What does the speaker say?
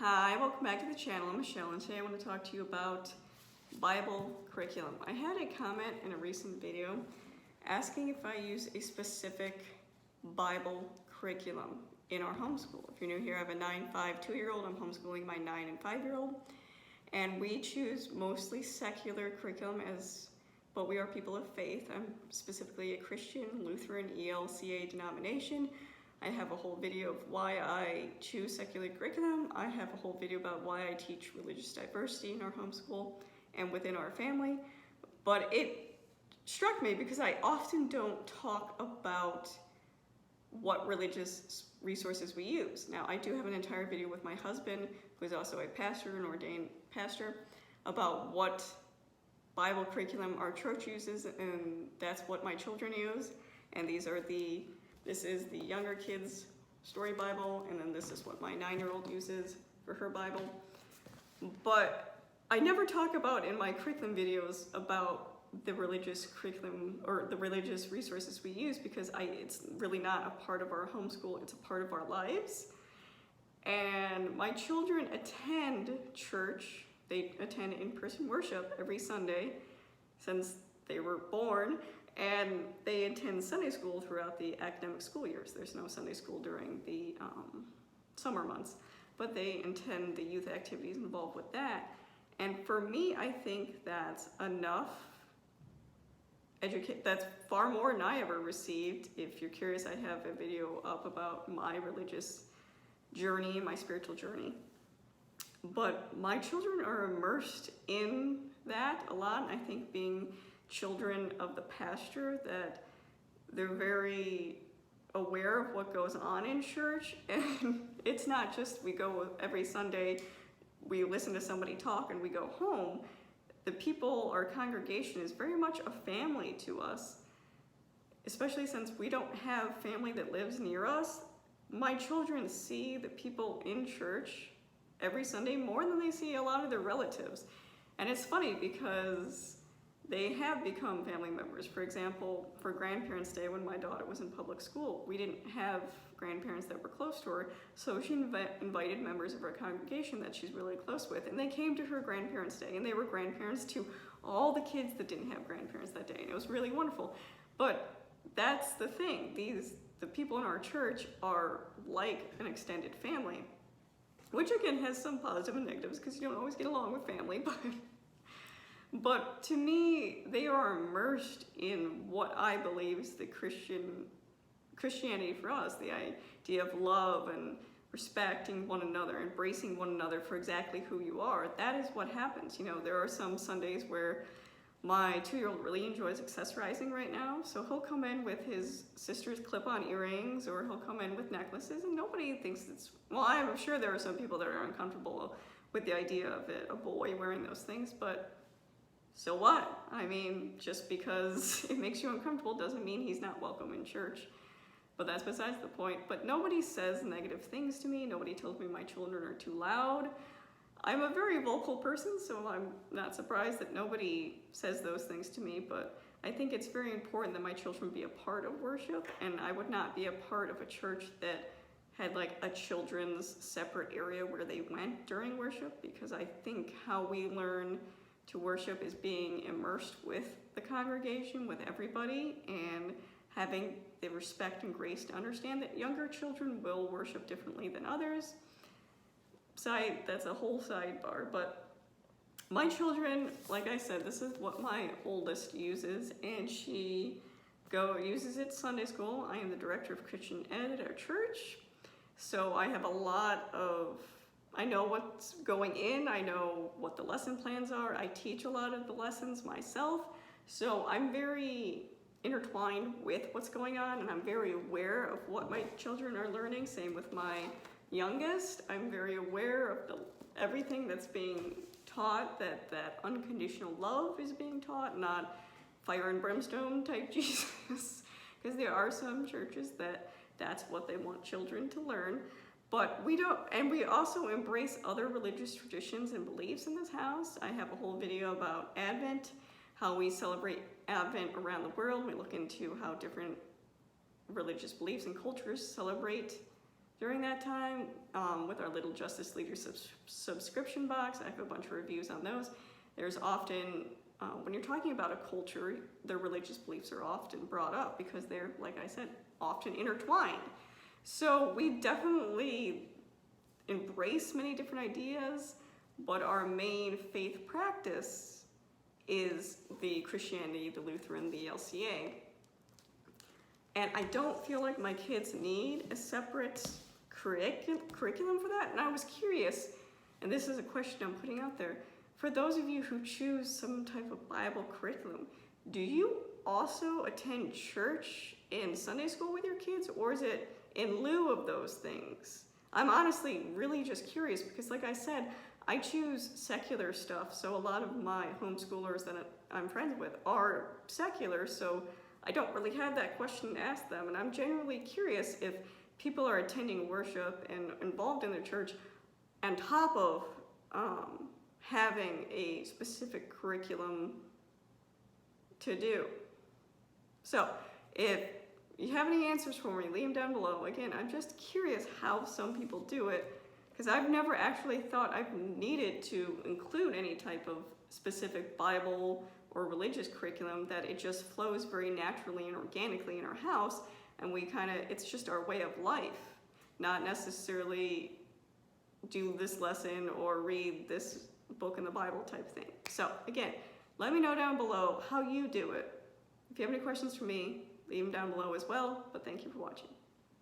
Hi, welcome back to the channel. I'm Michelle, and today I want to talk to you about Bible curriculum. I had a comment in a recent video asking if I use a specific Bible curriculum in our homeschool. If you're new here, I have a 9-5 2-year-old. I'm homeschooling my 9 and 5-year-old, and we choose mostly secular curriculum but we are people of faith. I'm specifically a Christian, Lutheran, ELCA denomination. I have a whole video of why I choose secular curriculum. I have a whole video about why I teach religious diversity in our homeschool and within our family. But it struck me because I often don't talk about what religious resources we use. Now, I do have an entire video with my husband, who is also a pastor, an ordained pastor, about what Bible curriculum our church uses, and that's what my children use. And this is the younger kids' story Bible, and then this is what my 9-year-old uses for her Bible. But I never talk about in my curriculum videos about the religious curriculum or the religious resources we use because it's really not a part of our homeschool, it's a part of our lives. And my children attend church. They attend in-person worship every Sunday since they were born. And they attend Sunday school throughout the academic school years. There's no Sunday school during the summer months, but they attend the youth activities involved with that. And for me, I think that's enough. That's far more than I ever received. If you're curious, I have a video up about my religious journey, my spiritual journey. But my children are immersed in that a lot. I think being children of the pastor, that they're very aware of what goes on in church, and it's not just we go every Sunday, we listen to somebody talk and we go home. The people, our congregation, is very much a family to us, especially since we don't have family that lives near us. My children see the people in church every Sunday more than they see a lot of their relatives. And it's funny because they have become family members. For example, for Grandparents' Day, when my daughter was in public school, we didn't have grandparents that were close to her, so she invited members of our congregation that she's really close with, and they came to her Grandparents' Day, and they were grandparents to all the kids that didn't have grandparents that day, and it was really wonderful. But that's the thing, the people in our church are like an extended family, which again has some positive and negatives because you don't always get along with family, but to me, they are immersed in what I believe is the Christianity for us, the idea of love and respecting one another, embracing one another for exactly who you are. That is what happens. You know, there are some Sundays where my 2-year-old really enjoys accessorizing right now, so he'll come in with his sister's clip-on earrings, or he'll come in with necklaces, and nobody thinks well, I'm sure there are some people that are uncomfortable with the idea of a boy wearing those things, but so what? I mean, just because it makes you uncomfortable doesn't mean he's not welcome in church. But that's besides the point. But nobody says negative things to me. Nobody tells me my children are too loud. I'm a very vocal person, so I'm not surprised that nobody says those things to me. But I think it's very important that my children be a part of worship, and I would not be a part of a church that had like a children's separate area where they went during worship, because I think how we learn to worship is being immersed with the congregation, with everybody, and having the respect and grace to understand that younger children will worship differently than others. That's a whole sidebar, but my children, like I said, this is what my oldest uses, and she uses it Sunday school. I am the director of Christian Ed at our church, so I have I know what's going in, I know what the lesson plans are, I teach a lot of the lessons myself, so I'm very intertwined with what's going on, and I'm very aware of what my children are learning. Same with my youngest. I'm very aware of everything that's being taught, that unconditional love is being taught, not fire and brimstone type Jesus, because there are some churches that's what they want children to learn. But we don't, and we also embrace other religious traditions and beliefs in this house. I have a whole video about Advent, how we celebrate Advent around the world. We look into how different religious beliefs and cultures celebrate during that time with our Little Justice Leaders subscription box. I have a bunch of reviews on those. There's often, when you're talking about a culture, their religious beliefs are often brought up because they're, like I said, often intertwined. So we definitely embrace many different ideas, but our main faith practice is the Christianity, the Lutheran, the LCA. And I don't feel like my kids need a separate curriculum for that. And I was curious, and this is a question I'm putting out there, for those of you who choose some type of Bible curriculum, do you also attend church and Sunday school with your kids, or is it in lieu of those things? I'm honestly really just curious because, like I said, I choose secular stuff, so a lot of my homeschoolers that I'm friends with are secular, so I don't really have that question to ask them, and I'm genuinely curious if people are attending worship and involved in the church on top of having a specific curriculum to do. So if you have any answers for me, leave them down below. Again, I'm just curious how some people do it, because I've never actually thought I've needed to include any type of specific Bible or religious curriculum, that it just flows very naturally and organically in our house, and we it's just our way of life, not necessarily do this lesson or read this book in the Bible type thing. So again, let me know down below how you do it. If you have any questions for me, leave them down below as well, but thank you for watching.